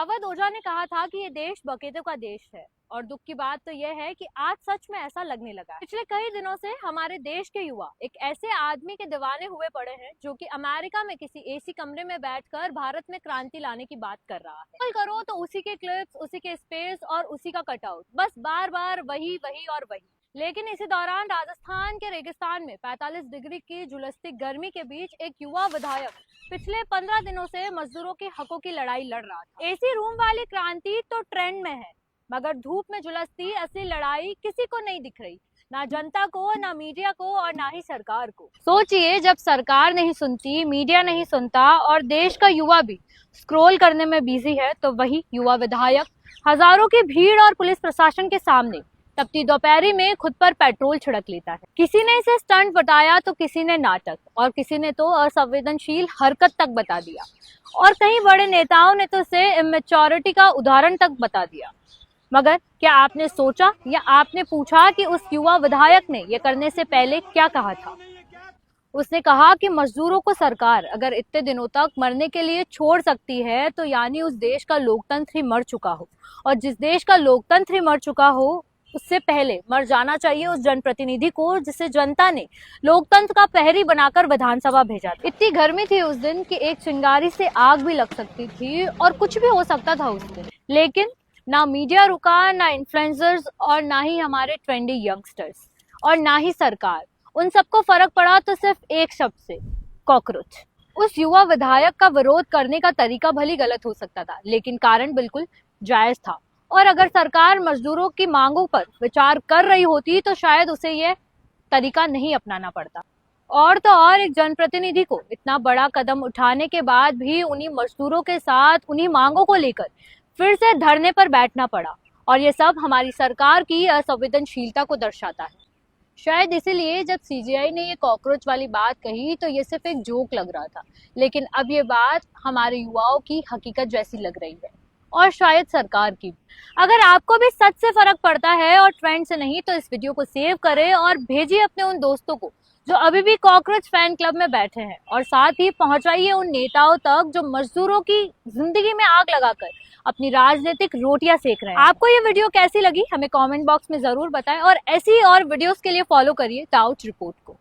अवध ओझा ने कहा था कि ये देश बकेतों का देश है और दुख की बात तो यह है कि आज सच में ऐसा लगने लगा है। पिछले कई दिनों से हमारे देश के युवा एक ऐसे आदमी के दीवाने हुए पड़े हैं जो कि अमेरिका में किसी एसी कमरे में बैठकर भारत में क्रांति लाने की बात कर रहा है। कॉल करो तो उसी के क्लिप्स, उसी के स्पेस और उसी का कटआउट, बस बार बार वही वही और वही। लेकिन इसी दौरान राजस्थान के रेगिस्तान में 45 डिग्री की झुलसती गर्मी के बीच एक युवा विधायक पिछले 15 दिनों से मजदूरों के हकों की लड़ाई लड़ रहा था। एसी रूम वाली क्रांति तो ट्रेंड में है, मगर धूप में झुलसती असली लड़ाई किसी को नहीं दिख रही, ना जनता को, ना मीडिया को और ना ही सरकार को। सोचिए, जब सरकार नहीं सुनती, मीडिया नहीं सुनता और देश का युवा भी स्क्रॉल करने में बिजी है, तो वही युवा विधायक हजारों की भीड़ और पुलिस प्रशासन के सामने तपती दोपहरी में खुद पर पेट्रोल छिड़क लेता है। किसी ने इसे स्टंट बताया तो किसी ने नाटक और किसी ने तो असंवेदनशील हरकत तक बता दिया और कई बड़े नेताओं ने तो इसे इमेच्योरिटी का उदाहरण तक बता दिया। मगर क्या आपने सोचा या आपने पूछा कि उस युवा विधायक ने यह करने से पहले क्या कहा था? उसने कहा कि मजदूरों को सरकार अगर इतने दिनों तक मरने के लिए छोड़ सकती है तो यानी उस देश का लोकतंत्र ही मर चुका हो, और जिस देश का लोकतंत्र ही मर चुका हो उससे पहले मर जाना चाहिए उस जनप्रतिनिधि को जिसे जनता ने लोकतंत्र का प्रहरी बनाकर विधानसभा भेजा। इतनी गर्मी थी उस दिन कि एक चिंगारी से आग भी लग सकती थी और कुछ भी हो सकता था उस दिन। लेकिन ना मीडिया रुका, ना इन्फ्लुएंसर्स और ना ही हमारे ट्रेंडी यंगस्टर्स और ना ही सरकार। उन सबको फर्क पड़ा तो सिर्फ एक शब्द से, कॉकरोच। उस युवा विधायक का विरोध करने का तरीका भली गलत हो सकता था, लेकिन कारण बिल्कुल जायज था। और अगर सरकार मजदूरों की मांगों पर विचार कर रही होती तो शायद उसे यह तरीका नहीं अपनाना पड़ता। और तो और एक जनप्रतिनिधि को इतना बड़ा कदम उठाने के बाद भी उन्हीं मजदूरों के साथ उन्हीं मांगों को लेकर फिर से धरने पर बैठना पड़ा, और ये सब हमारी सरकार की असंवेदनशीलता को दर्शाता है। शायद इसीलिए जब सीजीआई ने ये कॉकरोच वाली बात कही तो ये सिर्फ एक जोक लग रहा था, लेकिन अब ये बात हमारे युवाओं की हकीकत जैसी लग रही है, और शायद सरकार की। अगर आपको भी सच से फर्क पड़ता है और ट्रेंड से नहीं, तो इस वीडियो को सेव करें और भेजिए अपने उन दोस्तों को जो अभी भी कॉकरोच फैन क्लब में बैठे हैं, और साथ ही पहुंचाइए उन नेताओं तक जो मजदूरों की जिंदगी में आग लगाकर अपनी राजनीतिक रोटियां सेक रहे हैं। आपको ये वीडियो कैसी लगी हमें कमेंट बॉक्स में जरूर बताएं, और ऐसी और वीडियोस के लिए फॉलो करिए द आउट रिपोर्ट को।